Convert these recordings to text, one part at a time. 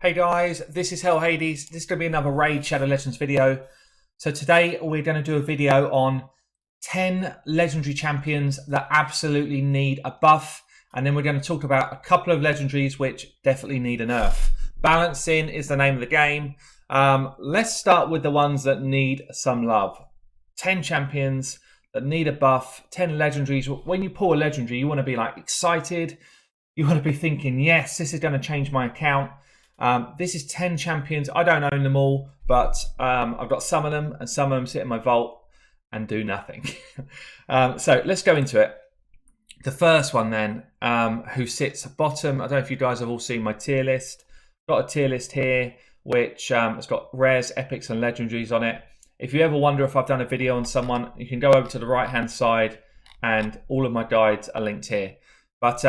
Hey guys, this is Hell Hades. This is going to be another Raid Shadow Legends video. So today we're going to do a video on 10 legendary champions that absolutely need a buff. And then we're going to talk about a couple of legendaries which definitely need a nerf. Balancing is the name of the game. Let's start with the ones that need some love. 10 champions that need a buff, 10 legendaries. When you pull a legendary, you want to be like excited. You want to be thinking, yes, this is going to change my account. This is 10 champions. I don't own them all, but I've got some of them, and some of them sit in my vault and do nothing. So let's go into it. The first one then, who sits bottom. I don't know if you guys have all seen my tier list. Got a tier list here, which has got rares, epics, and legendaries on it. If you ever wonder if I've done a video on someone, you can go over to the right-hand side, and all of my guides are linked here. But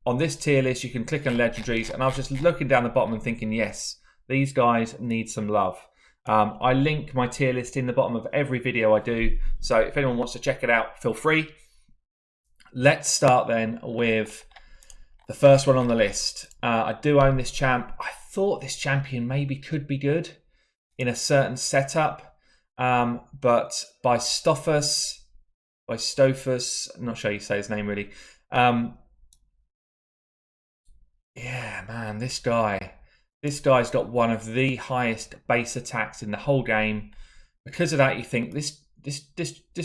on this tier list, you can click on legendaries, and I was just looking down the bottom and thinking, yes, these guys need some love. I link my tier list in the bottom of every video I do, so if anyone wants to check it out, feel free. Let's start then with the first one on the list. I do own this champ. I thought this champion maybe could be good in a certain setup, but by Stophus, I'm not sure you say his name really. Yeah, man, this guy's got one of the highest base attacks in the whole game. Because of that, you think this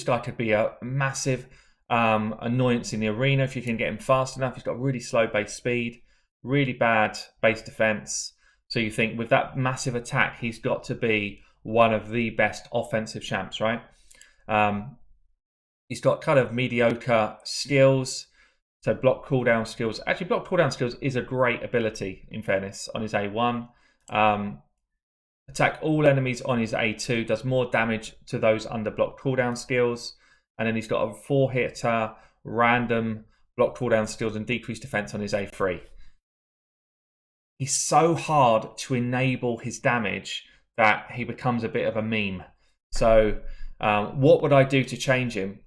guy could be a massive annoyance in the arena if you can get him fast enough. He's got really slow base speed, really bad base defense. So you think with that massive attack, he's got to be one of the best offensive champs, right? He's got kind of mediocre skills. So block cooldown skills. Actually, block cooldown skills is a great ability, in fairness, on his A1. Attack all enemies on his A2. Does more damage to those under block cooldown skills. And then he's got a 4-hitter, random block cooldown skills and decreased defense on his A3. He's so hard to enable his damage that he becomes a bit of a meme. So what would I do to change him?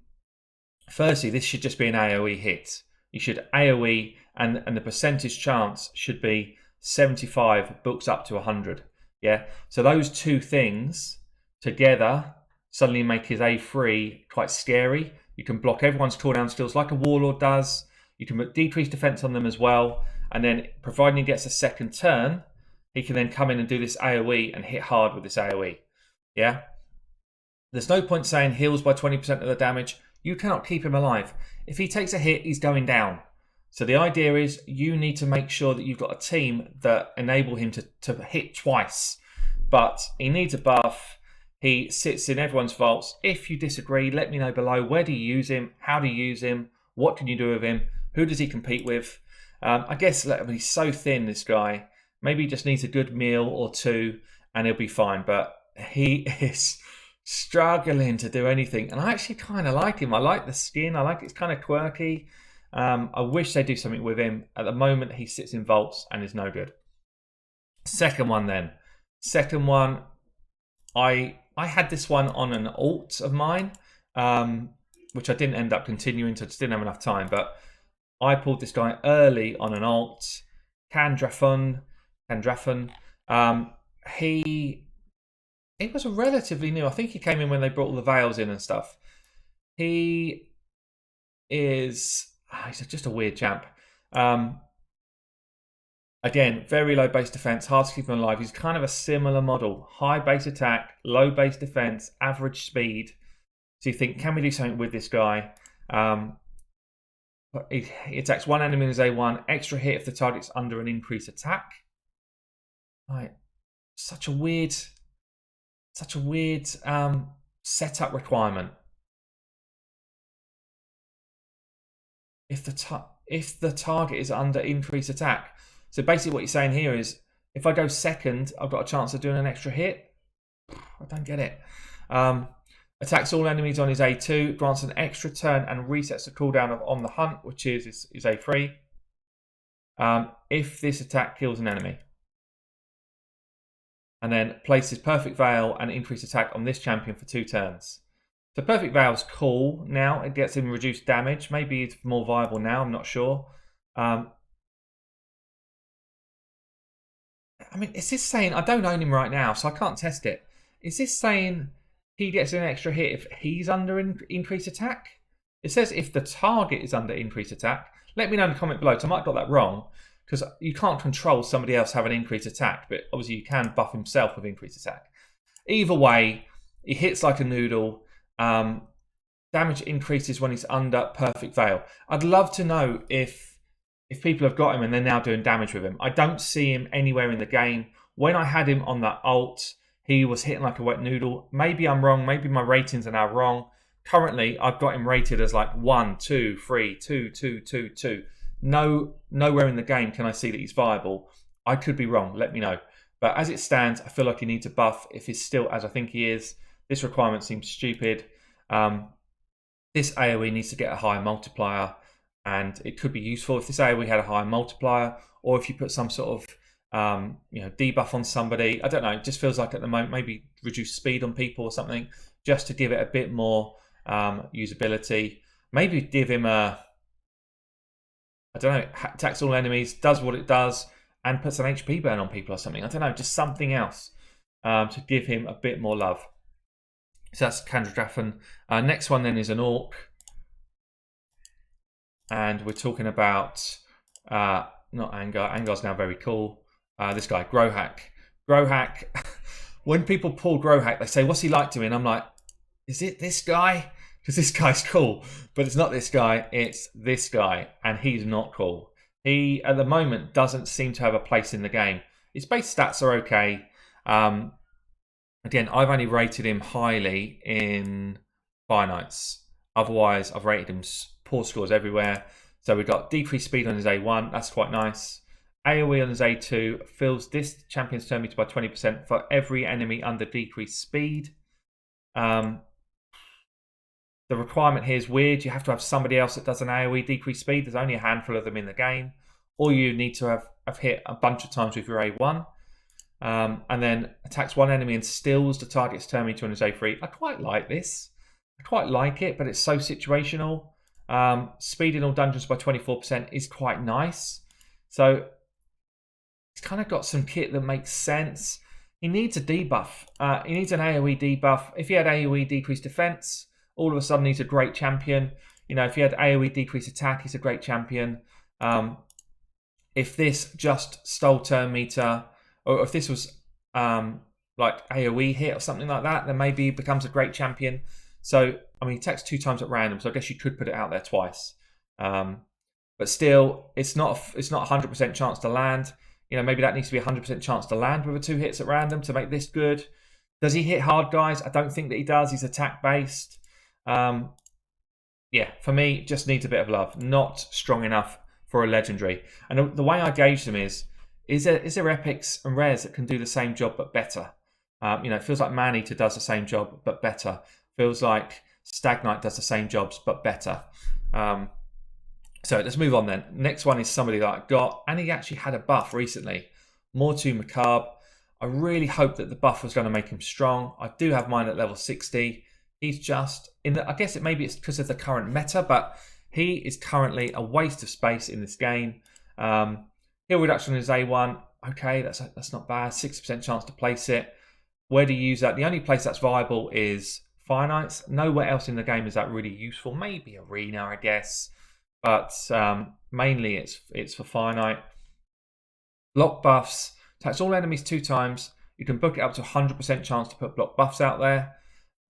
Firstly, this should just be an AoE hit. You should AoE, and the percentage chance should be 75 books up to 100. Yeah, so those two things together suddenly make his A3 quite scary. You can block everyone's cooldown skills like a warlord does. You can decrease defense on them as well, and then providing he gets a second turn, he can then come in and do this AoE and hit hard with this AoE. Yeah, there's no point saying heals by 20% of the damage. You cannot keep him alive. If he takes a hit, he's going down. So the idea is you need to make sure that you've got a team that enable him to hit twice. But he needs a buff. He sits in everyone's vaults. If you disagree, let me know below. Where do you use him? How do you use him? What can you do with him? Who does he compete with? I guess he's so thin, this guy. Maybe he just needs a good meal or two and he'll be fine. But he is struggling to do anything, and I actually kind of like him. I like the skin. I like it's kind of quirky. I wish they do something with him. At the moment, he sits in vaults and is no good. Second one then. Second one, I had this one on an alt of mine, which I didn't end up continuing, so I just didn't have enough time. But I pulled this guy early on an alt, Candrafon. He was relatively new. I think he came in when they brought all the veils in and stuff. He's just a weird champ. Again, very low base defense, hard to keep him alive. He's kind of a similar model. High base attack, low base defense, average speed. So you think, can we do something with this guy? He attacks one enemy in his A1, extra hit if the target's under an increased attack. Right. Such a weird setup requirement. If the target is under increased attack. So basically what you're saying here is, if I go second, I've got a chance of doing an extra hit. I don't get it. Attacks all enemies on his A2, grants an extra turn and resets the cooldown on the hunt, which is his A3. If this attack kills an enemy. And then places Perfect Veil and increased attack on this champion for 2 turns. So Perfect Veil's cool now. It gets him reduced damage. Maybe it's more viable now, I'm not sure. I mean, is this saying, I don't own him right now, so I can't test it. Is this saying he gets an extra hit if he's under increased attack? It says if the target is under increased attack. Let me know in the comment below, because I might have got that wrong, because you can't control somebody else having increased attack, but obviously you can buff himself with increased attack. Either way, he hits like a noodle. Damage increases when he's under perfect veil. I'd love to know if people have got him and they're now doing damage with him. I don't see him anywhere in the game. When I had him on that ult, he was hitting like a wet noodle. Maybe I'm wrong. Maybe my ratings are now wrong. Currently, I've got him rated as like 1, 2, 3, 2, 2, 2, 2. Nowhere in the game can I see that he's viable. I could be wrong. Let me know. But as it stands, I feel like he needs a buff. If he's still as I think he is, this requirement seems stupid. This AoE needs to get a higher multiplier, and it could be useful if this AoE had a higher multiplier, or if you put some sort of debuff on somebody. I don't know. It just feels like at the moment maybe reduce speed on people or something, just to give it a bit more usability. Maybe give him a, I don't know, attacks all enemies, does what it does, and puts an HP burn on people or something. I don't know, just something else to give him a bit more love. So that's Kandradrafan. Next one then is an Orc. And we're talking about, not Angar. Angar's now very cool. This guy, Grohack. Grohack, when people pull Grohack, they say, what's he like doing? I'm like, is it this guy? Because this guy's cool. But it's not this guy, it's this guy. And he's not cool. He, at the moment, doesn't seem to have a place in the game. His base stats are okay. Again, I've only rated him highly in Fire Knights. Otherwise, I've rated him poor scores everywhere. So we've got decreased speed on his A1. That's quite nice. AoE on his A2 fills this champion's turn meter by 20% for every enemy under decreased speed. The requirement here is weird. You have to have somebody else that does an AoE decreased speed. There's only a handful of them in the game. Or you need to have hit a bunch of times with your A1. And then attacks one enemy and stills the target's turn meter on his A3. I quite like this. I quite like it, but it's so situational. Speed in all dungeons by 24% is quite nice. So he's kind of got some kit that makes sense. He needs a debuff. He needs an AoE debuff. If he had AoE decreased defense, all of a sudden he's a great champion. You know, if he had AoE decreased attack, he's a great champion. If this just stole turn meter, or if this was like AoE hit or something like that, then maybe he becomes a great champion. So, I mean, he attacks 2 times at random, so I guess you could put it out there twice. But still, it's not a 100% chance to land. You know, maybe that needs to be a 100% chance to land with 2 hits at random to make this good. Does he hit hard guys? I don't think that he does. He's attack-based. Yeah, for me, just needs a bit of love. Not strong enough for a legendary. And the way I gauge them is there epics and rares that can do the same job but better? You know, it feels like Maneater does the same job but better. Feels like Stag Knight does the same jobs but better. So let's move on then. Next one is somebody that I got, and he actually had a buff recently. Mortu Macabre. I really hope that the buff was going to make him strong. I do have mine at level 60. He's just I guess maybe it's because of the current meta, but he is currently a waste of space in this game. Heal reduction is A1. Okay, that's not bad. 60% chance to place it. Where do you use that? The only place that's viable is Fire Knights. Nowhere else in the game is that really useful. Maybe Arena, I guess. But mainly it's for Fire Knight. Block buffs. Attacks all enemies 2 times. You can book it up to 100% chance to put block buffs out there.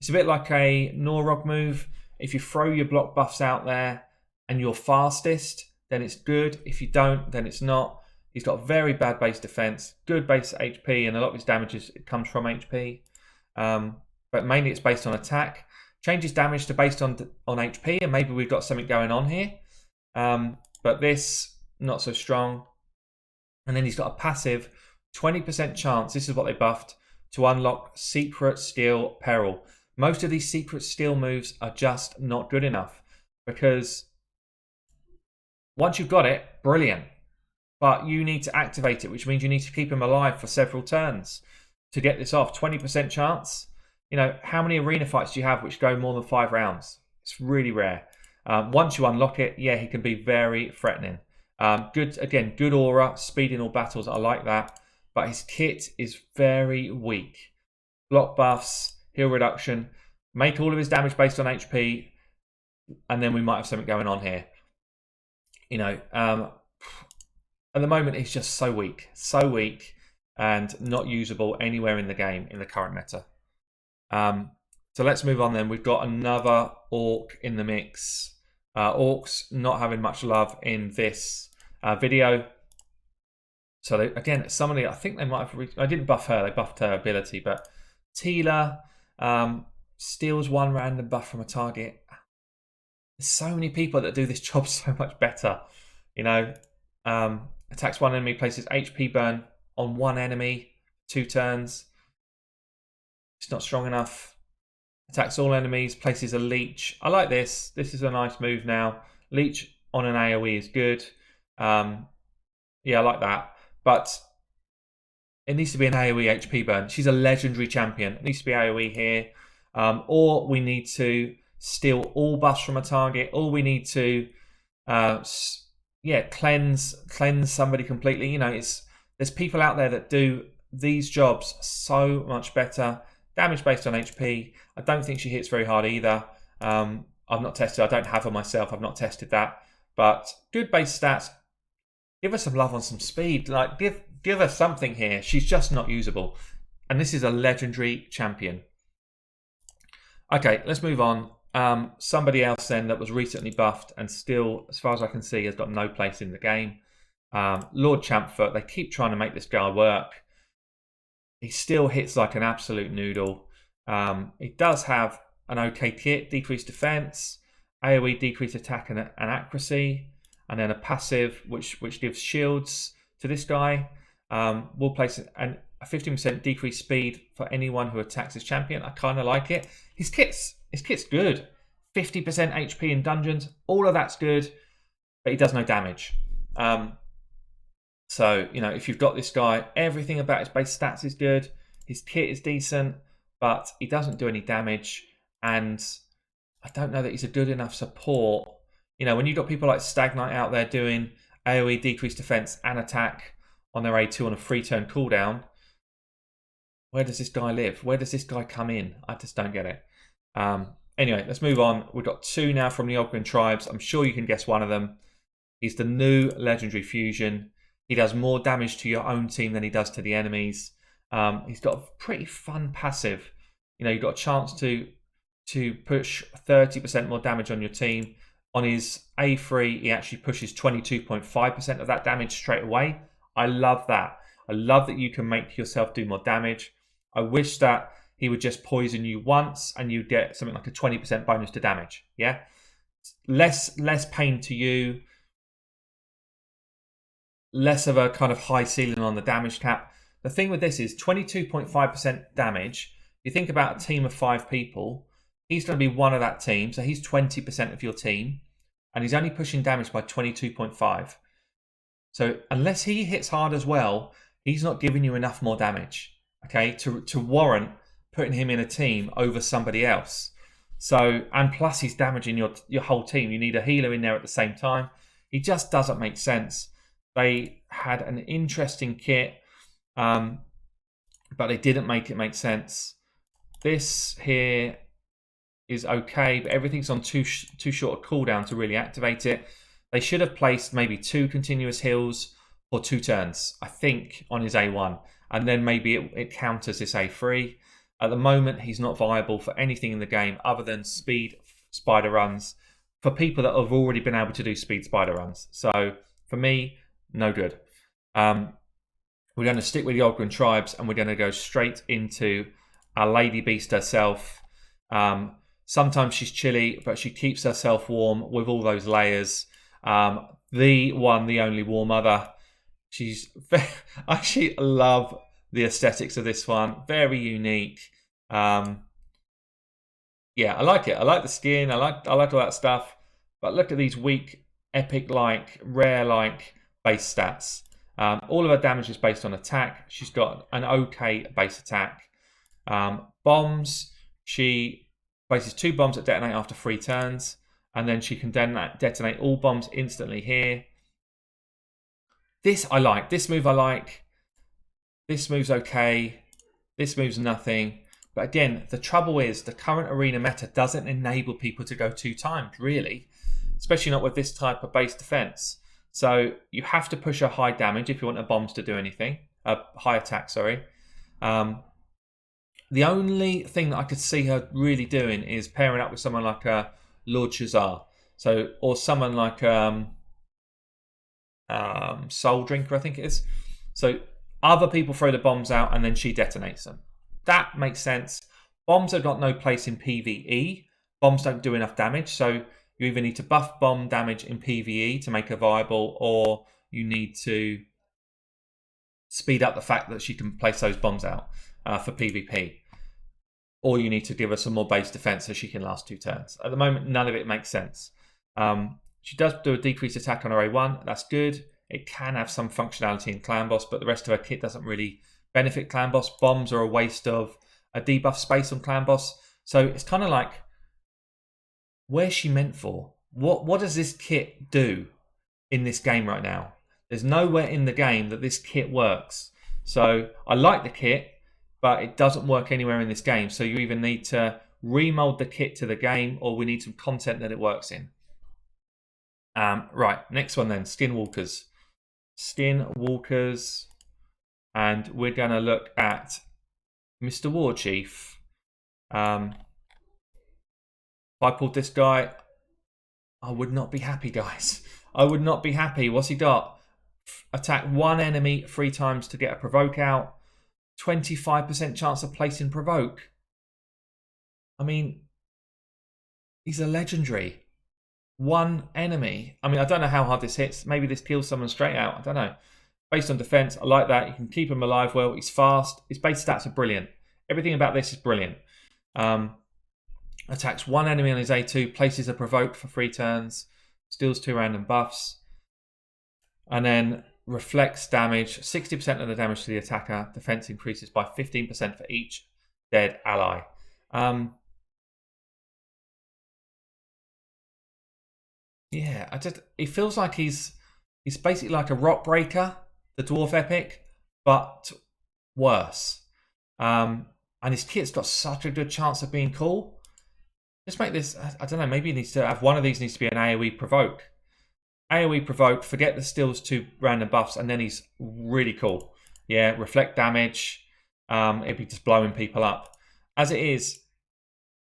It's a bit like a Norog move. If you throw your block buffs out there and you're fastest, then it's good. If you don't, then it's not. He's got very bad base defense, good base HP, and a lot of his damage comes from HP. But mainly it's based on attack. Changes damage to based on HP, and maybe we've got something going on here. But this, not so strong. And then he's got a passive 20% chance, this is what they buffed, to unlock Secret Skill Peril. Most of these Secret Skill moves are just not good enough, because once you've got it, brilliant. But you need to activate it, which means you need to keep him alive for several turns to get this off. 20% chance. You know, how many arena fights do you have which go more than 5 rounds? It's really rare. Once you unlock it, yeah, he can be very threatening. Good aura, speed in all battles. I like that. but his kit is very weak. Block buffs, heal reduction, make all of his damage based on HP, and then we might have something going on here. You know, at the moment he's just so weak, and not usable anywhere in the game in the current meta. So let's move on then. We've got another Orc in the mix. Orcs not having much love in this video. So they, again, somebody, I think they might have, I didn't buff her, they buffed her ability, but Tila steals one random buff from a target. There's so many people that do this job so much better. You know, attacks one enemy, places HP burn on one enemy, 2 turns. It's not strong enough. Attacks all enemies, places a leech. I like this. This is a nice move now. Leech on an AoE is good. Yeah, I like that. But it needs to be an AoE HP burn. She's a legendary champion. It needs to be AoE here. Or we need to steal all buffs from a target. Or we need to cleanse somebody completely. You know, there's people out there that do these jobs so much better. Damage based on HP. I don't think she hits very hard either. I've not tested. I don't have her myself. I've not tested that. But good base stats. Give her some love on some speed. Like give her something here. She's just not usable. And this is a legendary champion. Okay, let's move on. Somebody else then that was recently buffed and still, as far as I can see, has got no place in the game. Lord Champfoot. They keep trying to make this guy work. He still hits like an absolute noodle. He does have an okay kit, decreased defense, AoE decreased attack and accuracy, and then a passive which gives shields to this guy. We'll place a 15% decreased speed for anyone who attacks his champion. I kind of like it. His kit's good. 50% HP in dungeons. All of that's good, but he does no damage. So, you know, if you've got this guy, everything about his base stats is good. His kit is decent, but he doesn't do any damage. And I don't know that he's a good enough support. You know, when you've got people like Stagnite out there doing AoE decreased defense and attack on their A2 on a 3-turn cooldown, where does this guy live? Where does this guy come in? I just don't get it. Anyway, let's move on. We've got 2 now from the Ogren tribes. I'm sure you can guess one of them. He's the new legendary fusion. He does more damage to your own team than he does to the enemies. He's got a pretty fun passive. You know, you've got a chance to push 30% more damage on your team. On his A3, he actually pushes 22.5% of that damage straight away. I love that. I love that you can make yourself do more damage. I wish that he would just poison you once and you get something like a 20% bonus to damage. Yeah, less pain to you. Less of a kind of high ceiling on the damage cap. The thing with this is 22.5% damage. You think about a team of 5 people, he's going to be one of that team, so he's 20% of your team, and he's only pushing damage by 22.5. So unless he hits hard as well, he's not giving you enough more damage, okay, to warrant putting him in a team over somebody else. So, and plus he's damaging your whole team. You need a healer in there at the same time. He just doesn't make sense. They had an interesting kit, but they didn't make it make sense. This here is okay, but everything's on too short a cooldown to really activate it. They should have placed maybe 2 continuous heals for 2 turns, I think, on his A1, and then maybe it counters this A3. At the moment, he's not viable for anything in the game other than speed spider runs for people that have already been able to do speed spider runs. So for me, no good. We're going to stick with the Ogren tribes and we're going to go straight into our Lady Beast herself. Sometimes she's chilly, but she keeps herself warm with all those layers. The one, the only War Mother. I actually love the aesthetics of this one. Very unique. Yeah, I like it. I like the skin. I like all that stuff. But look at these weak, epic-like, rare-like base stats. All of her damage is based on attack. She's got an okay base attack. Bombs, she places 2 bombs that detonate after 3 turns, and then she can detonate all bombs instantly here. This I like. This move I like. This move's okay. This move's nothing. But again, the trouble is the current arena meta doesn't enable people to go 2 times, really. Especially not with this type of base defense. So you have to push a high damage if you want the bombs to do anything. High attack, sorry. The only thing that I could see her really doing is pairing up with someone like Lord Shazar. So, or someone like Soul Drinker, I think it is. So other people throw the bombs out and then she detonates them. That makes sense. Bombs have got no place in PvE. Bombs don't do enough damage, so you either need to buff bomb damage in PvE to make her viable, or you need to speed up the fact that she can place those bombs out for PvP. Or you need to give her some more base defense so she can last 2 turns. At the moment, none of it makes sense. She does do a decreased attack on her A1. That's good. It can have some functionality in Clan Boss, but the rest of her kit doesn't really benefit Clan Boss. Bombs are a waste of a debuff space on Clan Boss. So it's kind of like, where's she meant for? What does this kit do in this game right now? There's nowhere in the game that this kit works. So I like the kit, but it doesn't work anywhere in this game. So you either need to remold the kit to the game, or we need some content that it works in. Right, next one then, Skinwalkers. Skinwalkers, and we're going to look at Mr. Warchief. If I pulled this guy, I would not be happy, guys. I would not be happy. What's he got? Attack 1 enemy 3 times to get a provoke out. 25% chance of placing provoke. I mean, he's a legendary. 1 enemy. I mean, I don't know how hard this hits. Maybe this kills someone straight out. I don't know. Based on defense, I like that. You can keep him alive well. He's fast. His base stats are brilliant. Everything about this is brilliant. Attacks 1 enemy on his A2, places a provoke for 3 turns, steals 2 random buffs, and then reflects damage. 60% of the damage to the attacker. Defense increases by 15% for each dead ally. Yeah, it feels like he's basically like a Rock Breaker, the Dwarf Epic, but worse. And his kit's got such a good chance of being cool. Just make this, I don't know, maybe he needs to have one of these needs to be an AoE Provoke. AoE Provoke, forget the steals 2 random buffs, and then he's really cool. Yeah, reflect damage. It'd be just blowing people up. As it is,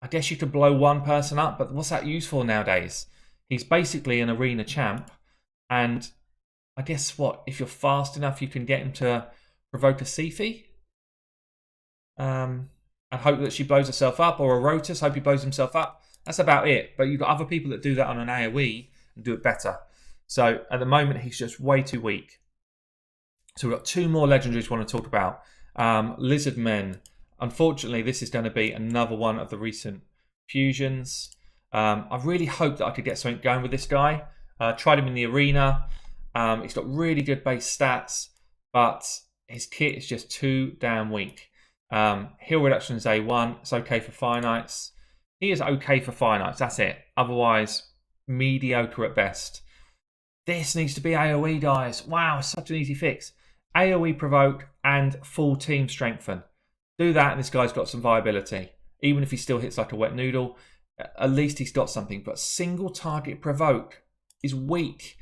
I guess you could blow 1 person up, but what's that used for nowadays? He's basically an arena champ, and I guess what, if you're fast enough, you can get him to provoke a Sifi, and hope that she blows herself up, or a Rotus, hope he blows himself up. That's about it. But you've got other people that do that on an AoE and do it better. So at the moment, he's just way too weak. So we've got 2 more legendaries we want to talk about. Lizardmen. Unfortunately, this is going to be another one of the recent fusions. I really hope that I could get something going with this guy. Tried him in the arena. He's got really good base stats, but his kit is just too damn weak. Heal reduction is A1. It's okay for Fire Knights. He is okay for Fire Knights. That's it. Otherwise, mediocre at best. This needs to be AoE, guys. Wow, such an easy fix. AoE provoke and full team strengthen. Do that, and this guy's got some viability. Even if he still hits like a wet noodle, at least he's got something. But single target provoke is weak.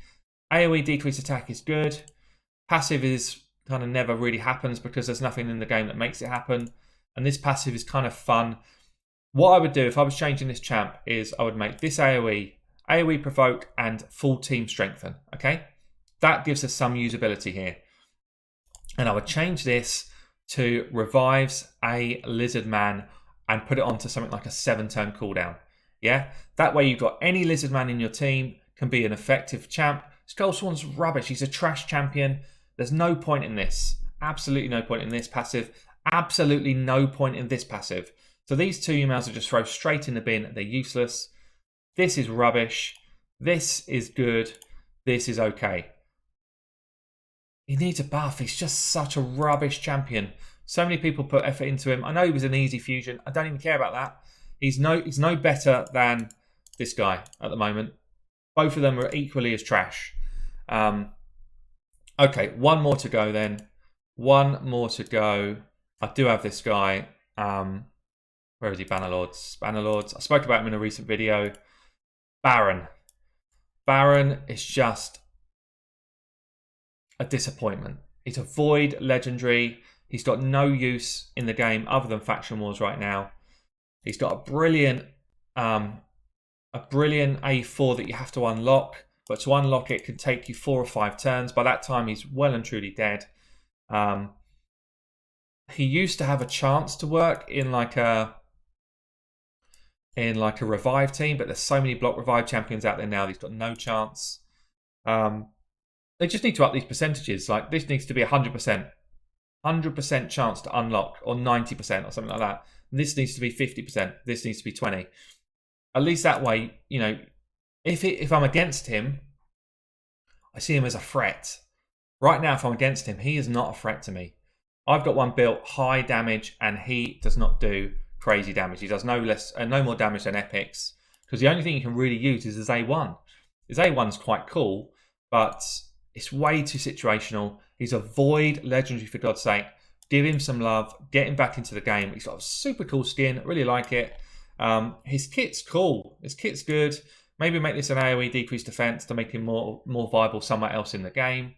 AoE decrease attack is good. Passive is kind of never really happens because there's nothing in the game that makes it happen. And this passive is kind of fun. What I would do if I was changing this champ is I would make this AoE provoke and full team strengthen. Okay, that gives us some usability here. And I would change this to revives a Lizardman and put it onto something like a 7-turn cooldown. Yeah, that way you've got any Lizardman in your team can be an effective champ. Skullsworn's rubbish. He's a trash champion. There's no point in this. Absolutely no point in this passive. Absolutely no point in this passive. So these 2 emails are just thrown straight in the bin. They're useless. This is rubbish. This is good. This is okay. He needs a buff. He's just such a rubbish champion. So many people put effort into him. I know he was an easy fusion. I don't even care about that. He's no better than this guy at the moment. Both of them are equally as trash. Okay, 1 more to go then. One more to go. I do have this guy. Where is he? Bannerlords. Bannerlords. I spoke about him in a recent video. Baron. Baron is just a disappointment. He's a void legendary. He's got no use in the game other than faction wars right now. He's got a brilliant A4 that you have to unlock, but to unlock it can take you 4 or 5 turns. By that time, he's well and truly dead. He used to have a chance to work in like a revive team, but there's so many block revive champions out there now. He's got no chance. They just need to up these percentages. Like this needs to be 100%, 100% chance to unlock, or 90% or something like that. And this needs to be 50%. This needs to be 20. At least that way, you know, if I'm against him, I see him as a threat. Right now, if I'm against him, he is not a threat to me. I've got one built high damage, and he does not do crazy damage. He does no more damage than epics, because the only thing you can really use is his A1. His A1's quite cool, but it's way too situational. He's a void legendary, for God's sake. Give him some love. Get him back into the game. He's got a super cool skin. Really like it. His kit's cool. His kit's good. Maybe make this an AoE decreased defense to make him more viable somewhere else in the game.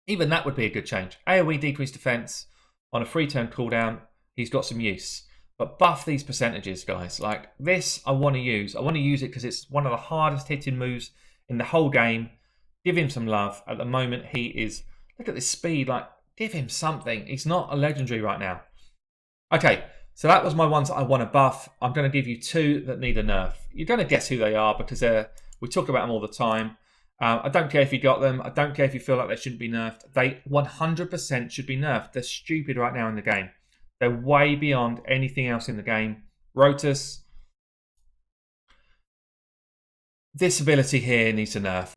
Even that would be a good change. AoE decreased defense on a 3-turn cooldown. He's got some use. But buff these percentages, guys. Like this, I want to use. I want to use it because it's one of the hardest hitting moves in the whole game. Give him some love. At the moment, he is... Look at this speed. Like, give him something. He's not a legendary right now. Okay, so that was my ones that I want to buff. I'm going to give you 2 that need a nerf. You're going to guess who they are because we talk about them all the time. I don't care if you got them. I don't care if you feel like they shouldn't be nerfed. They 100% should be nerfed. They're stupid right now in the game. They're way beyond anything else in the game. Rotus. This ability here needs a nerf.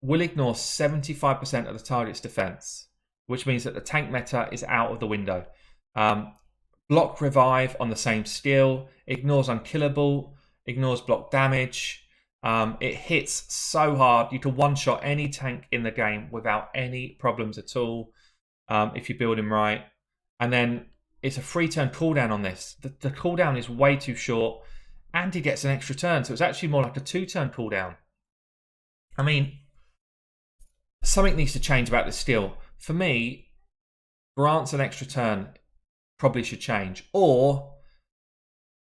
Will ignore 75% of the target's defense, which means that the tank meta is out of the window. Block revive on the same skill. Ignores unkillable. Ignores block damage. It hits so hard. You can one-shot any tank in the game without any problems at all if you build him right. And then it's a 3-turn cooldown on this. The cooldown is way too short, and he gets an extra turn, so it's actually more like a 2-turn cooldown. I mean, something needs to change about this skill. For me, grants an extra turn probably should change. Or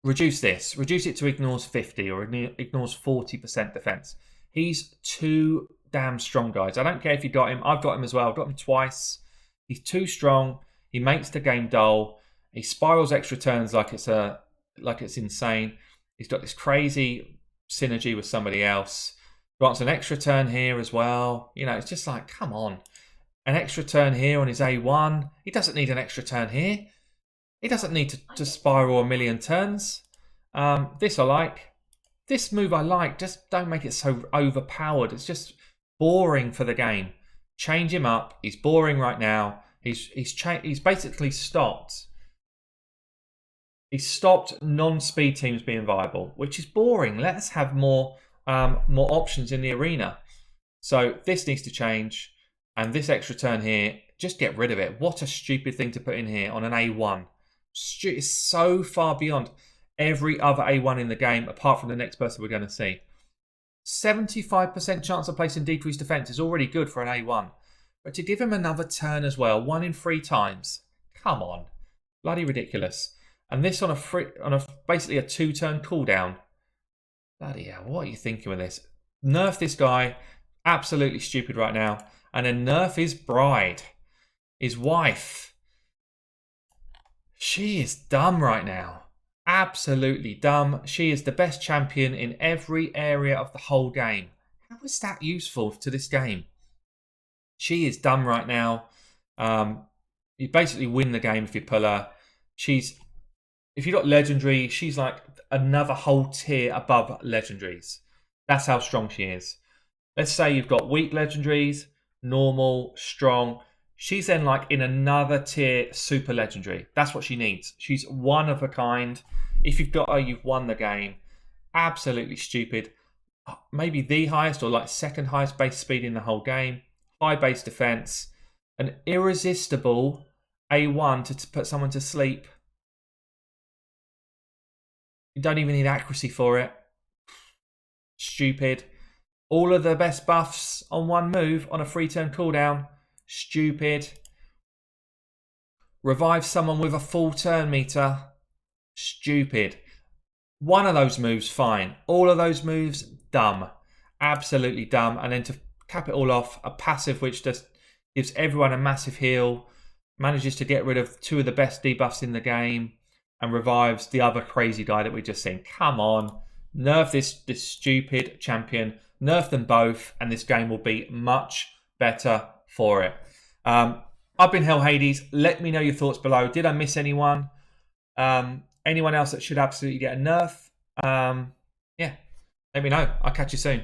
reduce this. Reduce it to ignores 50 or ignores 40% defense. He's too damn strong, guys. I don't care if you got him. I've got him as well. I've got him twice. He's too strong. He makes the game dull. He spirals extra turns like it's insane. He's got this crazy synergy with somebody else. Grants an extra turn here as well. You know, it's just like, come on. An extra turn here on his A1. He doesn't need an extra turn here. He doesn't need to spiral a million turns. This I like. This move I like. Just don't make it so overpowered. It's just boring for the game. Change him up. He's boring right now. He's basically stopped. He's stopped non-speed teams being viable, which is boring. Let us have more options in the arena. So this needs to change, and this extra turn here, just get rid of it. What a stupid thing to put in here on an A1. It's so far beyond every other A1 in the game, apart from the next person we're going to see. 75% chance of placing decreased defense is already good for an A1. But to give him another turn as well, 1 in 3 times, come on, bloody ridiculous. And this on basically a 2-turn cooldown. Bloody hell, what are you thinking with this? Nerf this guy, absolutely stupid right now. And then nerf his bride, his wife. She is dumb right now. Absolutely dumb. She is the best champion in every area of the whole game. How is that useful to this game? She is dumb right now. You basically win the game if you pull her. If you got legendary, she's like another whole tier above legendaries. That's how strong she is. Let's say you've got weak legendaries, normal, strong. She's then like in another tier super legendary. That's what she needs. She's one of a kind. If you've got her, you've won the game. Absolutely stupid. Maybe the highest or like second highest base speed in the whole game. High base defense. An irresistible A1 to put someone to sleep. You don't even need accuracy for it. Stupid. All of the best buffs on one move on a free turn cooldown. Stupid. Revive someone with a full turn meter. Stupid. One of those moves, fine. All of those moves, dumb. Absolutely dumb. And then to cap it all off, a passive which just gives everyone a massive heal, manages to get rid of 2 of the best debuffs in the game, and revives the other crazy guy that we just seen. Come on. Nerf this stupid champion. Nerf them both, and this game will be much better for it. I've been Hell Hades. Let me know your thoughts below. Did I miss anyone? Anyone else that should absolutely get a nerf? Yeah, let me know. I'll catch you soon.